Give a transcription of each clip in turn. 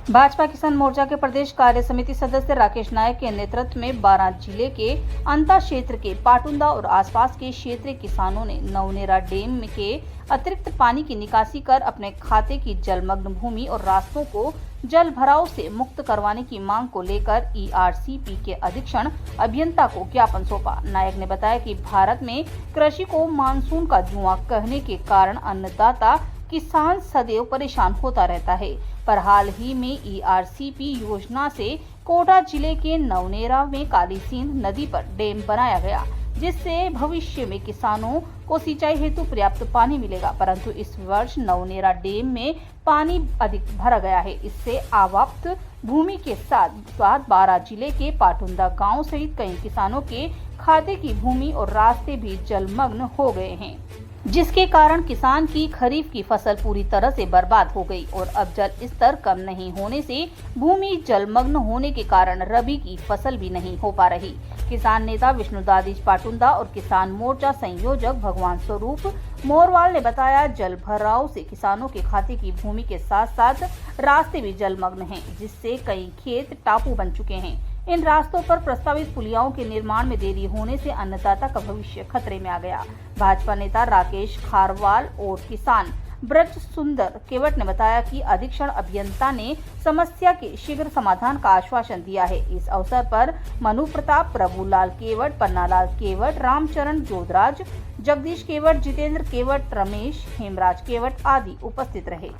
भाजपा किसान मोर्चा के प्रदेश कार्य समिति सदस्य राकेश नायक के नेतृत्व में बारां जिले के अंता क्षेत्र के पाटुंदा और आसपास के क्षेत्रीय किसानों ने नवनेरा डैम के अतिरिक्त पानी की निकासी कर अपने खाते की जलमग्न भूमि और रास्तों को जल भराव से मुक्त करवाने की मांग को लेकर ईआरसीपी के अधीक्षण अभियंता को ज्ञापन सौंपा। नायक ने बताया कि भारत में कृषि को मानसून का जुआ कहने के कारण अन्नदाता किसान सदैव परेशान होता रहता है, पर हाल ही में ईआरसीपी योजना से कोटा जिले के नवनेरा में काली सिंध नदी पर डैम बनाया गया, जिससे भविष्य में किसानों को सिंचाई हेतु पर्याप्त पानी मिलेगा। परंतु इस वर्ष नवनेरा डैम में पानी अधिक भर गया है। इससे आवाप्त भूमि के साथ साथ बारां जिले के पाटुंदा गांव सहित कई किसानों के खाते की भूमि और रास्ते भी जलमग्न हो गए हैं, जिसके कारण किसान की खरीफ की फसल पूरी तरह से बर्बाद हो गई और अब जल स्तर कम नहीं होने से भूमि जलमग्न होने के कारण रबी की फसल भी नहीं हो पा रही। किसान नेता विष्णुदादीज पाटुंदा और किसान मोर्चा संयोजक भगवान स्वरूप मोरवाल ने बताया, जल भराव से किसानों के खाते की भूमि के साथ साथ रास्ते भी जलमग्न हैं, जिससे कई खेत टापू बन चुके हैं। इन रास्तों पर प्रस्तावित पुलियाओं के निर्माण में देरी होने से अन्नदाता का भविष्य खतरे में आ गया। भाजपा नेता राकेश खारवाल और किसान ब्रज सुंदर केवट ने बताया कि अधीक्षण अभियंता ने समस्या के शीघ्र समाधान का आश्वासन दिया है। इस अवसर पर मनु प्रताप, प्रभुलाल केवट, पन्नालाल केवट, रामचरण जोधराज, जगदीश केवट, जितेंद्र केवट, रमेश, हेमराज केवट आदि उपस्थित रहे।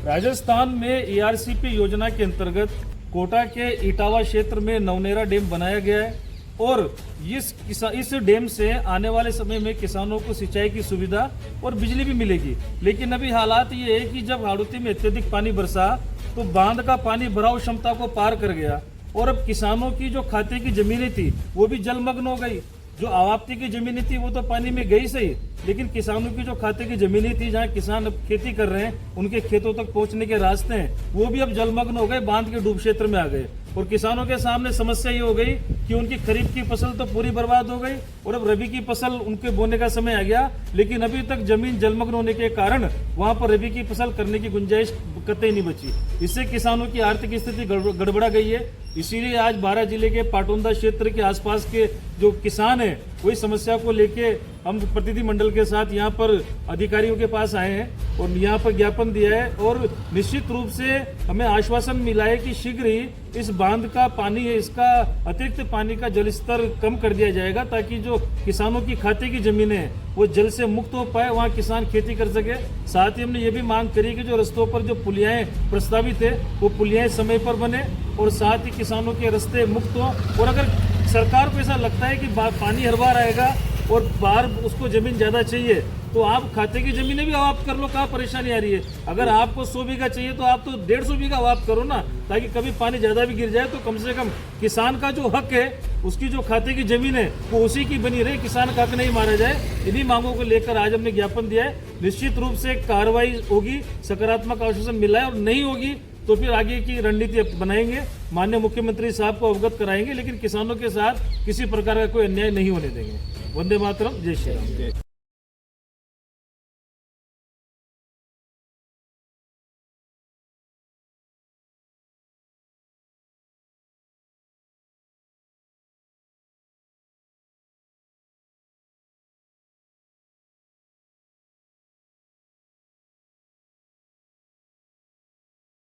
राजस्थान में ईआरसीपी योजना के अंतर्गत कोटा के इटावा क्षेत्र में नवनेरा डैम बनाया गया है और इस डैम से आने वाले समय में किसानों को सिंचाई की सुविधा और बिजली भी मिलेगी। लेकिन अभी हालात ये है कि जब हाड़ौती में अत्यधिक पानी बरसा तो बांध का पानी भराव क्षमता को पार कर गया और अब किसानों की जो खाते की जमीनें थी वो भी जलमग्न हो गई। जो आवाप्ती की जमीनें थी वो तो पानी में गई सही, लेकिन किसानों की जो खाते की जमीनें थी जहाँ किसान अब खेती कर रहे हैं उनके खेतों तक पहुंचने के रास्ते हैं वो भी अब जलमग्न हो गए, बांध के डूब क्षेत्र में आ गए। और किसानों के सामने समस्या ये हो गई कि उनकी खरीफ की फसल तो पूरी बर्बाद हो गई और अब रबी की फसल उनके बोने का समय आ गया, लेकिन अभी तक जमीन जलमग्न होने के कारण वहां पर रबी की फसल करने की गुंजाइश कतई नहीं बची। इससे किसानों की आर्थिक स्थिति गड़बड़ा गई है। इसीलिए आज बारां जिले के पाटुंदा क्षेत्र के आसपास के जो किसान हैं वही समस्या को लेके हम प्रतिनिधि मंडल के साथ यहाँ पर अधिकारियों के पास आए हैं और यहाँ पर ज्ञापन दिया है और निश्चित रूप से हमें आश्वासन मिला है कि शीघ्र ही इस बांध का पानी है, इसका अतिरिक्त पानी का जल स्तर कम कर दिया जाएगा ताकि जो किसानों की खाते की जमीनें हैं वो जल से मुक्त हो पाए, वहाँ किसान खेती कर सके। साथ ही हमने ये भी मांग करी कि जो रास्तों पर जो पुलियाएं प्रस्तावित है वो पुलियाएं समय पर बने और साथ ही किसानों के रास्ते मुक्त हो। और अगर सरकार को ऐसा लगता है कि पानी हर बार आएगा और बाहर उसको जमीन ज्यादा चाहिए तो आप खाते की जमीनें भी अवाप्त कर लो, कहाँ परेशानी आ रही है। अगर आपको 100 बीघा चाहिए तो आप तो 150 बीघा अवाप्त करो ना, ताकि कभी पानी ज्यादा भी गिर जाए तो कम से कम किसान का जो हक है उसकी जो खाते की जमीन है वो उसी की बनी रहे, किसान का हक नहीं मारा जाए। इन्हीं मांगों को लेकर आज हमने ज्ञापन दिया है। निश्चित रूप से कार्रवाई होगी, सकारात्मक आश्वासन मिला है और नहीं होगी तो फिर आगे की रणनीति बनाएंगे, माननीय मुख्यमंत्री साहब को अवगत कराएंगे, लेकिन किसानों के साथ किसी प्रकार का कोई अन्याय नहीं होने देंगे। वंदे मातरम, जय श्री राम।